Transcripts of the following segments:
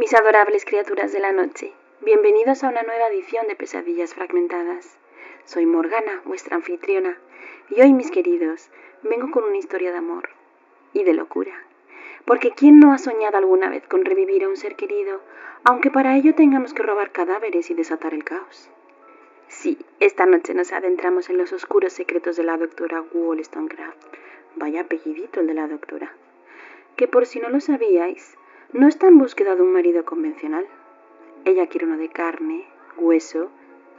Mis adorables criaturas de la noche, bienvenidos a una nueva edición de Pesadillas Fragmentadas. Soy Morgana, vuestra anfitriona, y hoy, mis queridos, vengo con una historia de amor y de locura. Porque ¿quién no ha soñado alguna vez con revivir a un ser querido, aunque para ello tengamos que robar cadáveres y desatar el caos? Sí, esta noche nos adentramos en los oscuros secretos de la doctora Wollstonecraft. Vaya apellidito el de la doctora. Que por si no lo sabíais, no está en búsqueda de un marido convencional. Ella quiere uno de carne, hueso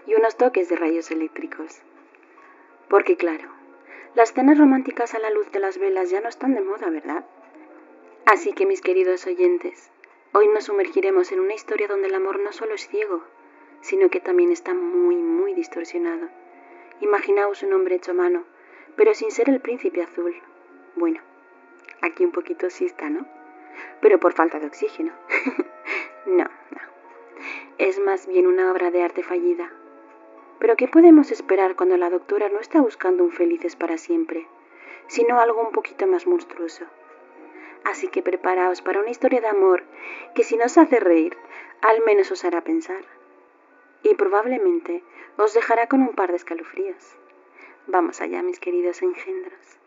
y unos toques de rayos eléctricos. Porque claro, las cenas románticas a la luz de las velas ya no están de moda, ¿verdad? Así que, mis queridos oyentes, hoy nos sumergiremos en una historia donde el amor no solo es ciego, sino que también está muy distorsionado. Imaginaos un hombre hecho a mano, pero sin ser el príncipe azul. Bueno, aquí un poquito sí está, ¿no? Pero por falta de oxígeno. No. Es más bien una obra de arte fallida. Pero ¿qué podemos esperar cuando la doctora no está buscando un felices para siempre, sino algo un poquito más monstruoso? Así que preparaos para una historia de amor que si no os hace reír, al menos os hará pensar. Y probablemente os dejará con un par de escalofríos. Vamos allá, mis queridos engendros.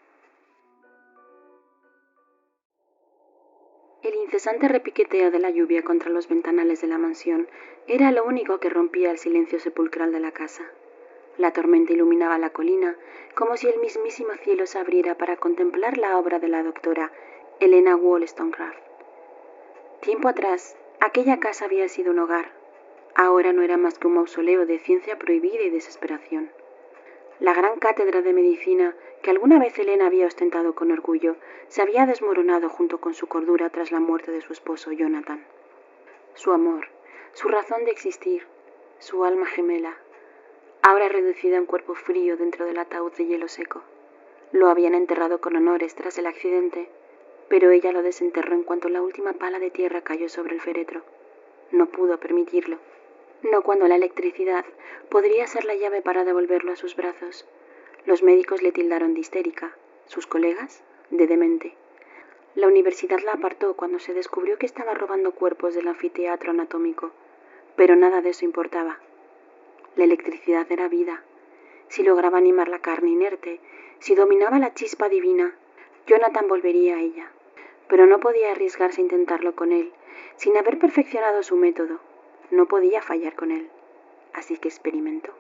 El incesante repiqueteo de la lluvia contra los ventanales de la mansión era lo único que rompía el silencio sepulcral de la casa. La tormenta iluminaba la colina como si el mismísimo cielo se abriera para contemplar la obra de la doctora Helena Wollstonecraft. Tiempo atrás, aquella casa había sido un hogar. Ahora no era más que un mausoleo de ciencia prohibida y desesperación. La gran cátedra de medicina que alguna vez Helena había ostentado con orgullo se había desmoronado junto con su cordura tras la muerte de su esposo Jonathan. Su amor, su razón de existir, su alma gemela, ahora reducida a un cuerpo frío dentro del ataúd de hielo seco. Lo habían enterrado con honores tras el accidente, pero ella lo desenterró en cuanto la última pala de tierra cayó sobre el féretro. No pudo permitirlo. No cuando la electricidad podría ser la llave para devolverlo a sus brazos. Los médicos le tildaron de histérica, sus colegas de demente. La universidad la apartó cuando se descubrió que estaba robando cuerpos del anfiteatro anatómico, pero nada de eso importaba. La electricidad era vida. Si lograba animar la carne inerte, si dominaba la chispa divina, Jonathan volvería a ella. Pero no podía arriesgarse a intentarlo con él, sin haber perfeccionado su método. No podía fallar con él. Así que experimentó.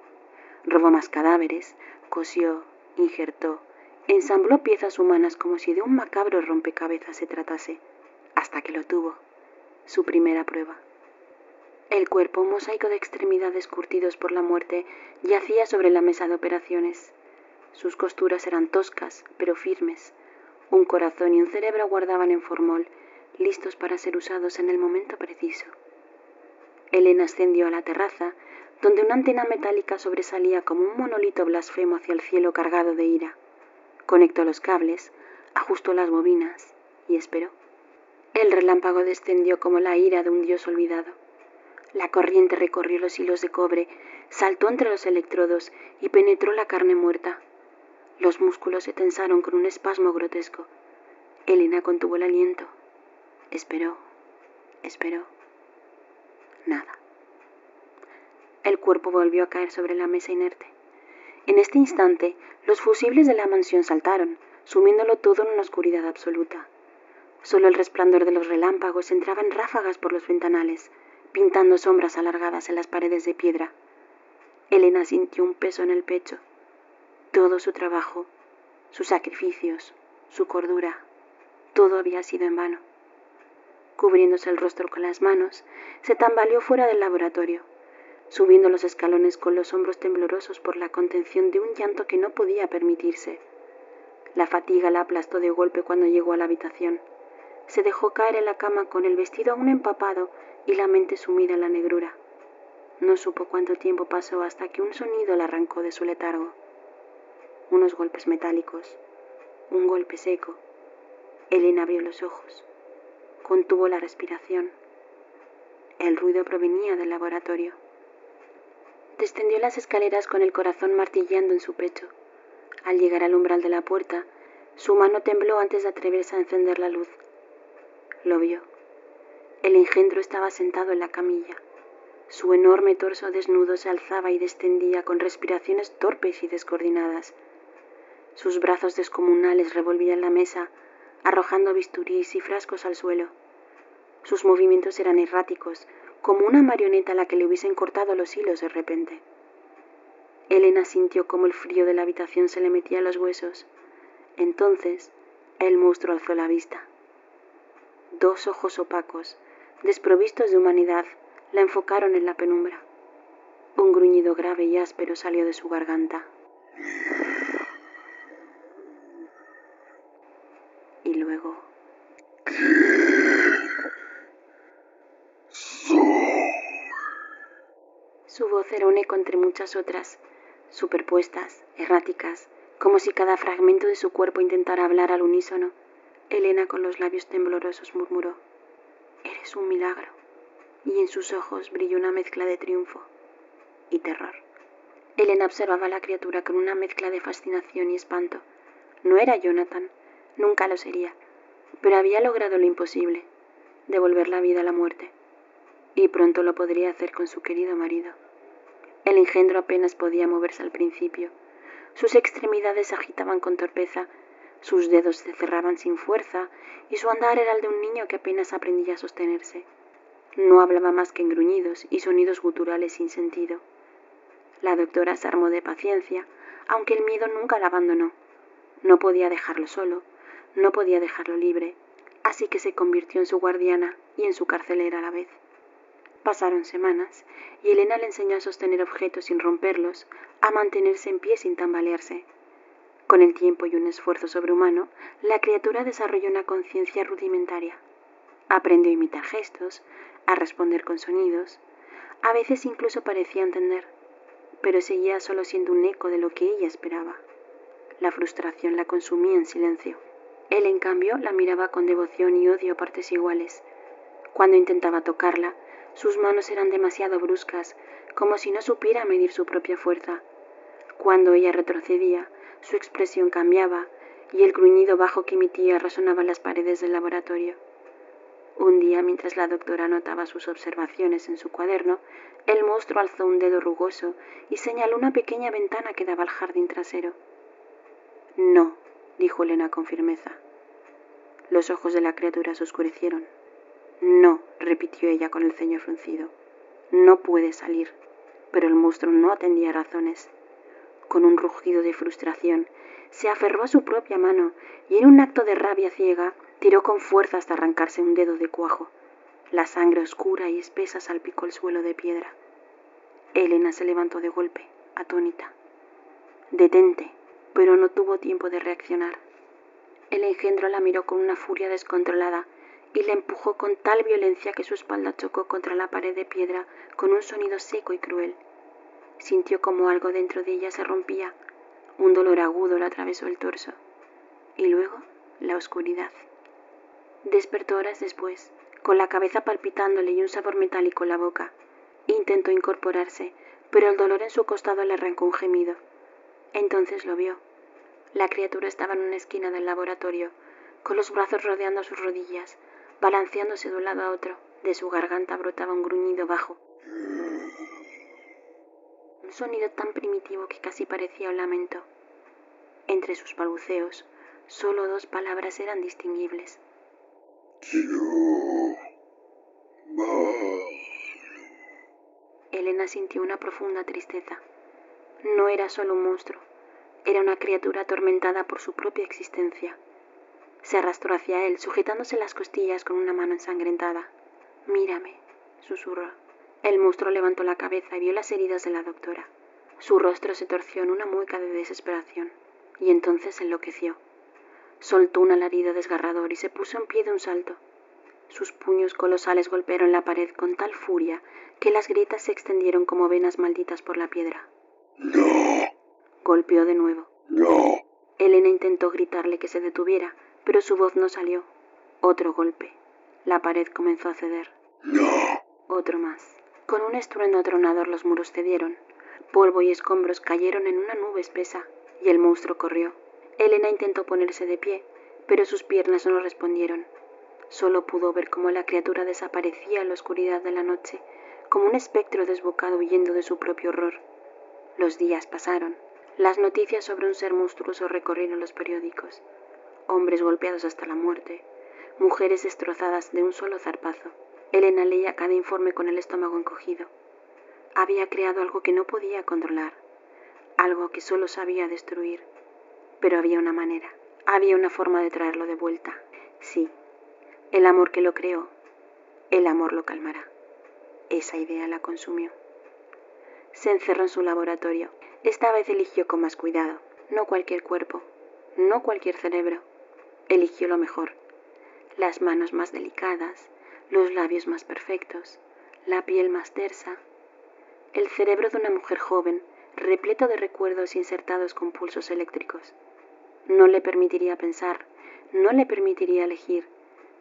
Robó más cadáveres, cosió, injertó, ensambló piezas humanas como si de un macabro rompecabezas se tratase, hasta que lo tuvo, su primera prueba. El cuerpo, un mosaico de extremidades curtidos por la muerte, yacía sobre la mesa de operaciones. Sus costuras eran toscas, pero firmes. Un corazón y un cerebro guardaban en formol, listos para ser usados en el momento preciso. Helena ascendió a la terraza, donde una antena metálica sobresalía como un monolito blasfemo hacia el cielo cargado de ira. Conectó los cables, ajustó las bobinas y esperó. El relámpago descendió como la ira de un dios olvidado. La corriente recorrió los hilos de cobre, saltó entre los electrodos y penetró la carne muerta. Los músculos se tensaron con un espasmo grotesco. Helena contuvo el aliento. Esperó. Nada. El cuerpo volvió a caer sobre la mesa inerte. En este instante, los fusibles de la mansión saltaron, sumiéndolo todo en una oscuridad absoluta. Solo el resplandor de los relámpagos entraba en ráfagas por los ventanales, pintando sombras alargadas en las paredes de piedra. Helena sintió un peso en el pecho. Todo su trabajo, sus sacrificios, su cordura, todo había sido en vano. Cubriéndose el rostro con las manos, se tambaleó fuera del laboratorio, subiendo los escalones con los hombros temblorosos por la contención de un llanto que no podía permitirse. La fatiga la aplastó de golpe cuando llegó a la habitación. Se dejó caer en la cama con el vestido aún empapado y la mente sumida en la negrura. No supo cuánto tiempo pasó hasta que un sonido la arrancó de su letargo. Unos golpes metálicos, un golpe seco. Helena abrió los ojos, contuvo la respiración. El ruido provenía del laboratorio. Descendió las escaleras con el corazón martilleando en su pecho. Al llegar al umbral de la puerta, su mano tembló antes de atreverse a encender la luz. Lo vio. El engendro estaba sentado en la camilla. Su enorme torso desnudo se alzaba y descendía con respiraciones torpes y descoordinadas. Sus brazos descomunales revolvían la mesa, arrojando bisturís y frascos al suelo. Sus movimientos eran erráticos, como una marioneta a la que le hubiesen cortado los hilos de repente. Elena sintió como el frío de la habitación se le metía a los huesos. Entonces, el monstruo alzó la vista. 2 ojos opacos, desprovistos de humanidad, la enfocaron en la penumbra. Un gruñido grave y áspero salió de su garganta. Y luego... Su voz era un eco entre muchas otras, superpuestas, erráticas, como si cada fragmento de su cuerpo intentara hablar al unísono. Elena, con los labios temblorosos, murmuró: «Eres un milagro». Y en sus ojos brilló una mezcla de triunfo y terror. Elena observaba a la criatura con una mezcla de fascinación y espanto. No era Jonathan, nunca lo sería, pero había logrado lo imposible, devolver la vida a la muerte, y pronto lo podría hacer con su querido marido. El engendro apenas podía moverse al principio. Sus extremidades se agitaban con torpeza, sus dedos se cerraban sin fuerza, y su andar era el de un niño que apenas aprendía a sostenerse. No hablaba más que en gruñidos y sonidos guturales sin sentido. La doctora se armó de paciencia, aunque el miedo nunca la abandonó. No podía dejarlo solo, no podía dejarlo libre, así que se convirtió en su guardiana y en su carcelera a la vez. Pasaron semanas y Elena le enseñó a sostener objetos sin romperlos, a mantenerse en pie sin tambalearse. Con el tiempo y un esfuerzo sobrehumano, la criatura desarrolló una conciencia rudimentaria. Aprendió a imitar gestos, a responder con sonidos. A veces incluso parecía entender, pero seguía solo siendo un eco de lo que ella esperaba. La frustración la consumía en silencio. Él, en cambio, la miraba con devoción y odio a partes iguales. Cuando intentaba tocarla, sus manos eran demasiado bruscas, como si no supiera medir su propia fuerza. Cuando ella retrocedía, su expresión cambiaba y el gruñido bajo que emitía resonaba en las paredes del laboratorio. Un día, mientras la doctora anotaba sus observaciones en su cuaderno, el monstruo alzó un dedo rugoso y señaló una pequeña ventana que daba al jardín trasero. «No», dijo Elena con firmeza. Los ojos de la criatura se oscurecieron. «No», repitió ella con el ceño fruncido. «No puede salir». Pero el monstruo no atendía razones. Con un rugido de frustración, se aferró a su propia mano y en un acto de rabia ciega tiró con fuerza hasta arrancarse un dedo de cuajo. La sangre oscura y espesa salpicó el suelo de piedra. Elena se levantó de golpe, atónita. «Detente», pero no tuvo tiempo de reaccionar. El engendro la miró con una furia descontrolada y la empujó con tal violencia que su espalda chocó contra la pared de piedra con un sonido seco y cruel. Sintió como algo dentro de ella se rompía. Un dolor agudo le atravesó el torso. Y luego, la oscuridad. Despertó horas después, con la cabeza palpitándole y un sabor metálico en la boca. Intentó incorporarse, pero el dolor en su costado le arrancó un gemido. Entonces lo vio. La criatura estaba en una esquina del laboratorio, con los brazos rodeando sus rodillas, balanceándose de un lado a otro. De su garganta brotaba un gruñido bajo. Un sonido tan primitivo que casi parecía un lamento. Entre sus balbuceos, solo 2 palabras eran distinguibles. Elena sintió una profunda tristeza. No era solo un monstruo, era una criatura atormentada por su propia existencia. Se arrastró hacia él, sujetándose las costillas con una mano ensangrentada. «Mírame», susurró. El monstruo levantó la cabeza y vio las heridas de la doctora. Su rostro se torció en una mueca de desesperación, y entonces enloqueció. Soltó un alarido desgarrador y se puso en pie de un salto. Sus puños colosales golpearon la pared con tal furia que las grietas se extendieron como venas malditas por la piedra. «¡No!». Golpeó de nuevo. «¡No!». Elena intentó gritarle que se detuviera, pero su voz no salió. Otro golpe. La pared comenzó a ceder. «¡No!». Otro más. Con un estruendo atronador los muros cedieron. Polvo y escombros cayeron en una nube espesa, y el monstruo corrió. Elena intentó ponerse de pie, pero sus piernas no respondieron. Solo pudo ver cómo la criatura desaparecía en la oscuridad de la noche, como un espectro desbocado huyendo de su propio horror. Los días pasaron. Las noticias sobre un ser monstruoso recorrieron los periódicos. Hombres golpeados hasta la muerte, mujeres destrozadas de un solo zarpazo. Elena leía cada informe con el estómago encogido. Había creado algo que no podía controlar, algo que solo sabía destruir. Pero había una manera, había una forma de traerlo de vuelta. Sí, el amor que lo creó, el amor lo calmará. Esa idea la consumió. Se encerró en su laboratorio. Esta vez eligió con más cuidado. No cualquier cuerpo, no cualquier cerebro. Eligió lo mejor. Las manos más delicadas, los labios más perfectos, la piel más tersa. El cerebro de una mujer joven, repleto de recuerdos insertados con pulsos eléctricos. No le permitiría pensar, no le permitiría elegir,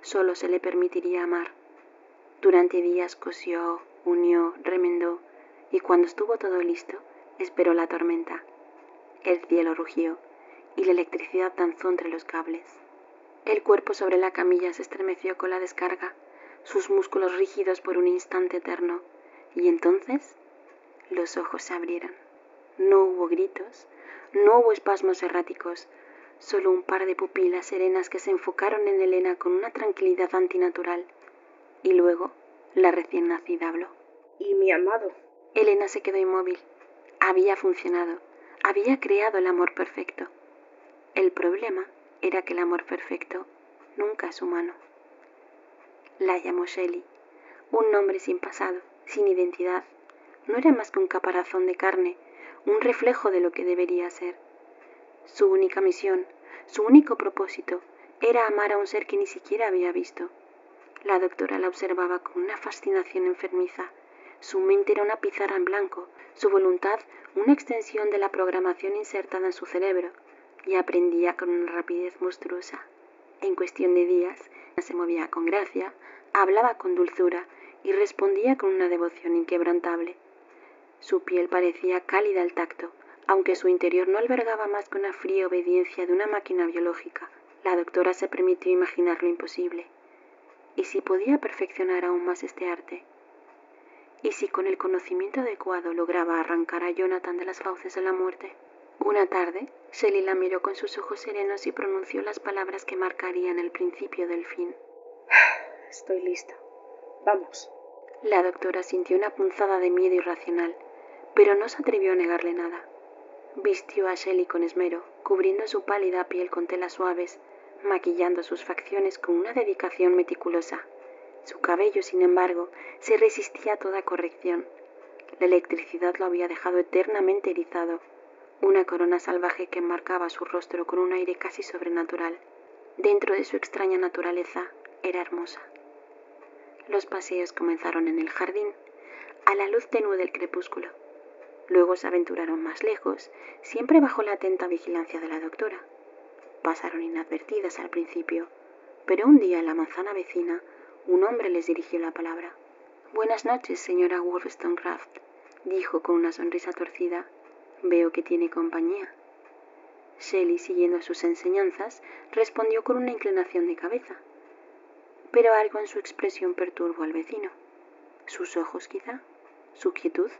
solo se le permitiría amar. Durante días cosió, unió, remendó, y cuando estuvo todo listo, esperó la tormenta. El cielo rugió, y la electricidad danzó entre los cables. El cuerpo sobre la camilla se estremeció con la descarga, sus músculos rígidos por un instante eterno, y entonces los ojos se abrieron. No hubo gritos, no hubo espasmos erráticos, solo un par de pupilas serenas que se enfocaron en Elena con una tranquilidad antinatural. Y luego la recién nacida habló. ¿Y mi amado? Elena se quedó inmóvil. Había funcionado, había creado el amor perfecto. El problema era que el amor perfecto nunca es humano. La llamó Shelley, un nombre sin pasado, sin identidad. No era más que un caparazón de carne, un reflejo de lo que debería ser. Su única misión, su único propósito, era amar a un ser que ni siquiera había visto. La doctora la observaba con una fascinación enfermiza. Su mente era una pizarra en blanco, su voluntad una extensión de la programación insertada en su cerebro, y aprendía con una rapidez monstruosa. En cuestión de días, se movía con gracia, hablaba con dulzura y respondía con una devoción inquebrantable. Su piel parecía cálida al tacto, aunque su interior no albergaba más que una fría obediencia de una máquina biológica. La doctora se permitió imaginar lo imposible. ¿Y si podía perfeccionar aún más este arte? ¿Y si con el conocimiento adecuado lograba arrancar a Jonathan de las fauces de la muerte? Una tarde, Shelley la miró con sus ojos serenos y pronunció las palabras que marcarían el principio del fin. Estoy lista. Vamos. La doctora sintió una punzada de miedo irracional, pero no se atrevió a negarle nada. Vistió a Shelley con esmero, cubriendo su pálida piel con telas suaves, maquillando sus facciones con una dedicación meticulosa. Su cabello, sin embargo, se resistía a toda corrección. La electricidad lo había dejado eternamente erizado, una corona salvaje que enmarcaba su rostro con un aire casi sobrenatural. Dentro de su extraña naturaleza, era hermosa. Los paseos comenzaron en el jardín, a la luz tenue del crepúsculo. Luego se aventuraron más lejos, siempre bajo la atenta vigilancia de la doctora. Pasaron inadvertidas al principio, pero un día en la manzana vecina, un hombre les dirigió la palabra. «Buenas noches, señora Wollstonecraft», dijo con una sonrisa torcida. «Veo que tiene compañía». Shelley, siguiendo sus enseñanzas, respondió con una inclinación de cabeza. Pero algo en su expresión perturbó al vecino. ¿Sus ojos, quizá? ¿Su quietud?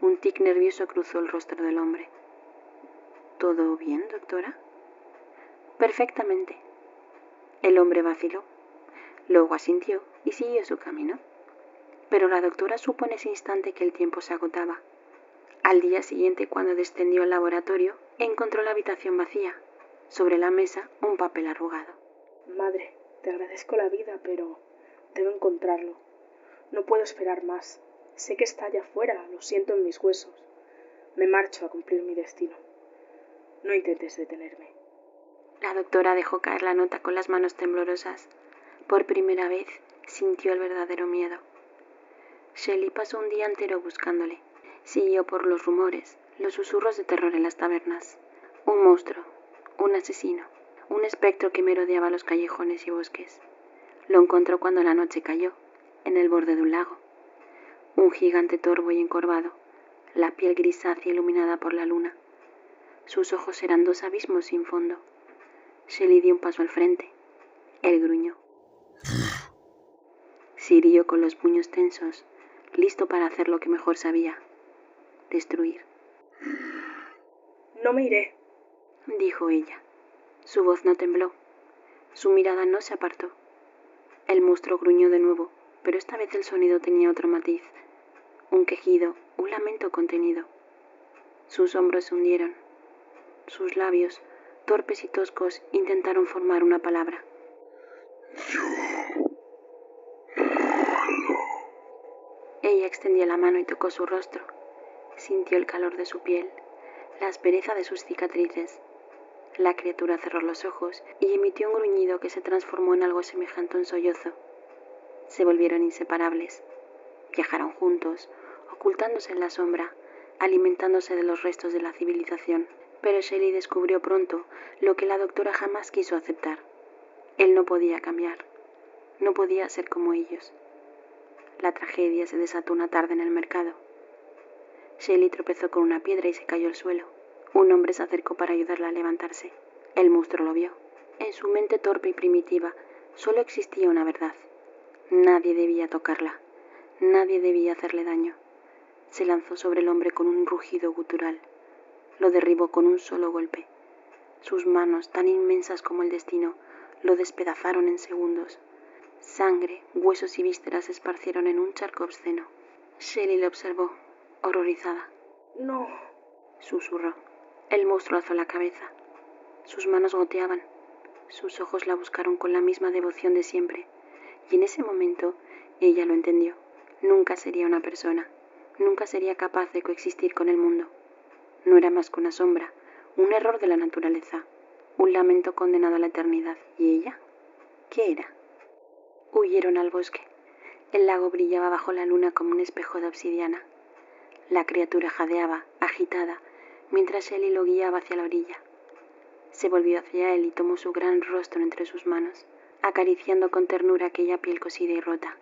Un tic nervioso cruzó el rostro del hombre. ¿Todo bien, doctora? Perfectamente. El hombre vaciló. Luego asintió y siguió su camino. Pero la doctora supo en ese instante que el tiempo se agotaba. Al día siguiente, cuando descendió al laboratorio, encontró la habitación vacía. Sobre la mesa, un papel arrugado. Madre, te agradezco la vida, pero debo encontrarlo. No puedo esperar más. Sé que está allá afuera, lo siento en mis huesos. Me marcho a cumplir mi destino. No intentes detenerme. La doctora dejó caer la nota con las manos temblorosas. Por primera vez sintió el verdadero miedo. Shelley pasó un día entero buscándole. Siguió por los rumores, los susurros de terror en las tabernas. Un monstruo, un asesino, un espectro que merodeaba los callejones y bosques. Lo encontró cuando la noche cayó, en el borde de un lago. Un gigante torvo y encorvado, la piel grisácea iluminada por la luna. Sus ojos eran dos abismos sin fondo. Shelley dio un paso al frente. Él gruñó. Sirió con los puños tensos, listo para hacer lo que mejor sabía: destruir. No me iré, dijo ella. Su voz no tembló, su mirada no se apartó. El monstruo gruñó de nuevo, pero esta vez el sonido tenía otro matiz, un quejido, un lamento contenido. Sus hombros se hundieron. Sus labios, torpes y toscos, intentaron formar una palabra. Ella extendió la mano y tocó su rostro. Sintió el calor de su piel, la aspereza de sus cicatrices. La criatura cerró los ojos y emitió un gruñido que se transformó en algo semejante a un sollozo. Se volvieron inseparables. Viajaron juntos, ocultándose en la sombra, alimentándose de los restos de la civilización. Pero Shelley descubrió pronto lo que la doctora jamás quiso aceptar. Él no podía cambiar. No podía ser como ellos. La tragedia se desató una tarde en el mercado. Shelley tropezó con una piedra y se cayó al suelo. Un hombre se acercó para ayudarla a levantarse. El monstruo lo vio. En su mente torpe y primitiva solo existía una verdad. Nadie debía tocarla. Nadie debía hacerle daño. Se lanzó sobre el hombre con un rugido gutural. Lo derribó con un solo golpe. Sus manos, tan inmensas como el destino, lo despedazaron en segundos. Sangre, huesos y vísceras se esparcieron en un charco obsceno. Shelley le observó, horrorizada. No, susurró. El monstruo alzó la cabeza. Sus manos goteaban. Sus ojos la buscaron con la misma devoción de siempre. Y en ese momento ella lo entendió. Nunca sería una persona. Nunca sería capaz de coexistir con el mundo. No era más que una sombra, un error de la naturaleza, un lamento condenado a la eternidad. ¿Y ella? ¿Qué era? Huyeron al bosque. El lago brillaba bajo la luna como un espejo de obsidiana. La criatura jadeaba, agitada, mientras Shelley lo guiaba hacia la orilla. Se volvió hacia él y tomó su gran rostro entre sus manos, acariciando con ternura aquella piel cosida y rota.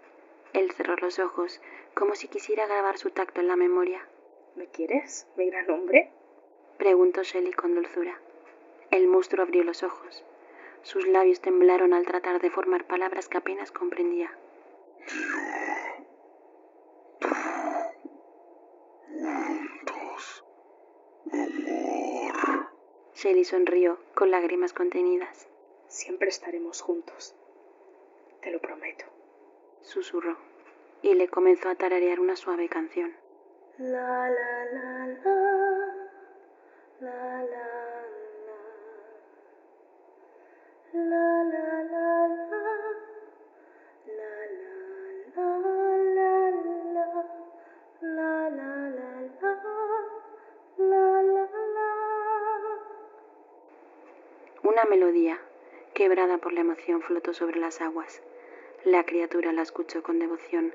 Él cerró los ojos, como si quisiera grabar su tacto en la memoria. ¿Me quieres, mi gran hombre? Preguntó Shelley con dulzura. El monstruo abrió los ojos. Sus labios temblaron al tratar de formar palabras que apenas comprendía. Shelley sonrió con lágrimas contenidas. Siempre estaremos juntos. Te lo prometo. Susurró y le comenzó a tararear una suave canción. La la la la, la la la, la la la la. Una melodía, quebrada por la emoción, flotó sobre las aguas. La criatura la escuchó con devoción,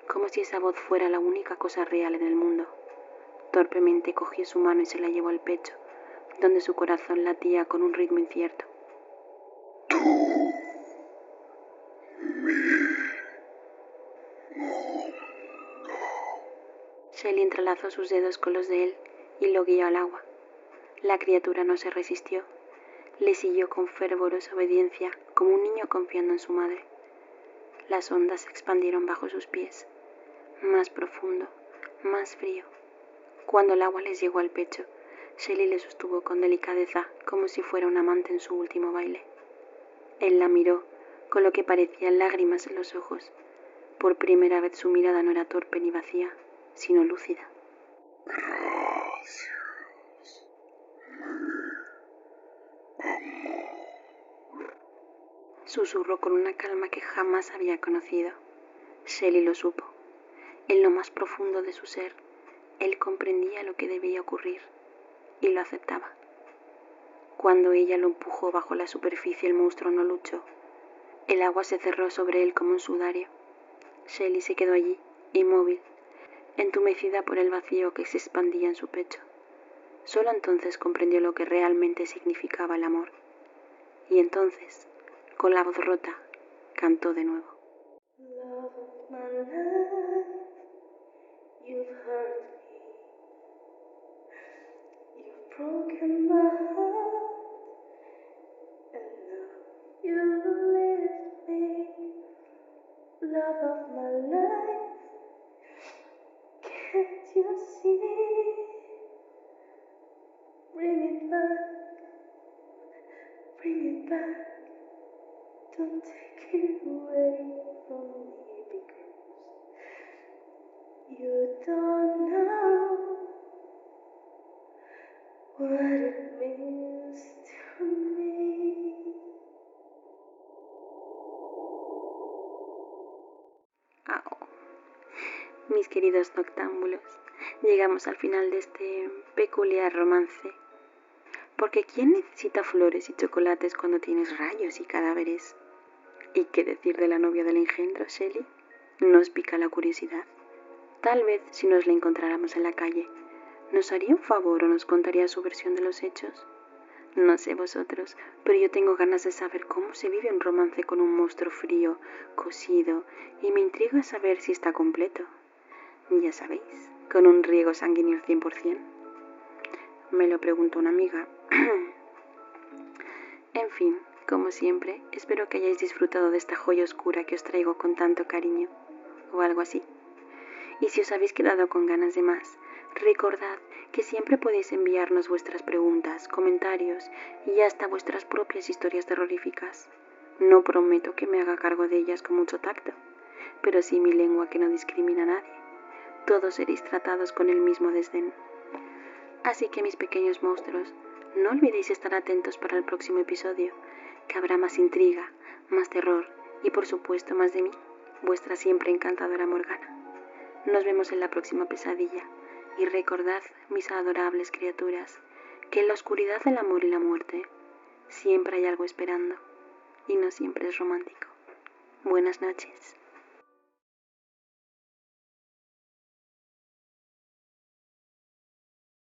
como si esa voz fuera la única cosa real en el mundo. Torpemente cogió su mano y se la llevó al pecho, donde su corazón latía con un ritmo incierto. Shelley entrelazó sus dedos con los de él y lo guió al agua. La criatura no se resistió. Le siguió con fervorosa obediencia, como un niño confiando en su madre. Las ondas se expandieron bajo sus pies, más profundo, más frío. Cuando el agua les llegó al pecho, Shelley le sostuvo con delicadeza, como si fuera un amante en su último baile. Él la miró, con lo que parecían lágrimas en los ojos. Por primera vez su mirada no era torpe ni vacía, sino lúcida. Gracias. Susurró con una calma que jamás había conocido. Shelley lo supo. En lo más profundo de su ser, él comprendía lo que debía ocurrir y lo aceptaba. Cuando ella lo empujó bajo la superficie, el monstruo no luchó. El agua se cerró sobre él como un sudario. Shelley se quedó allí, inmóvil, entumecida por el vacío que se expandía en su pecho. Solo entonces comprendió lo que realmente significaba el amor. Y entonces, con la voz rota, cantó de nuevo. Love of my life, you've hurt me. You've broken my heart, and now you lift me of my life. Can't you see? Bring it back, bring it back. Don't take it away from me because you don't know what it means to me. Oh, mis queridos noctámbulos, llegamos al final de este peculiar romance. Porque ¿quién necesita flores y chocolates cuando tienes rayos y cadáveres? ¿Y qué decir de la novia del engendro, Shelley? ¿Nos pica la curiosidad? Tal vez, si nos la encontráramos en la calle, ¿nos haría un favor o nos contaría su versión de los hechos? No sé vosotros, pero yo tengo ganas de saber cómo se vive un romance con un monstruo frío, cocido, y me intriga saber si está completo. Ya sabéis, con un riego sanguíneo al 100%. Me lo preguntó una amiga. En fin, como siempre, espero que hayáis disfrutado de esta joya oscura que os traigo con tanto cariño, o algo así. Y si os habéis quedado con ganas de más, recordad que siempre podéis enviarnos vuestras preguntas, comentarios y hasta vuestras propias historias terroríficas. No prometo que me haga cargo de ellas con mucho tacto, pero sí mi lengua que no discrimina a nadie. Todos seréis tratados con el mismo desdén. Así que mis pequeños monstruos, no olvidéis estar atentos para el próximo episodio, que habrá más intriga, más terror y por supuesto más de mí, vuestra siempre encantadora Morgana. Nos vemos en la próxima pesadilla y recordad, mis adorables criaturas, que en la oscuridad del amor y la muerte siempre hay algo esperando y no siempre es romántico. Buenas noches.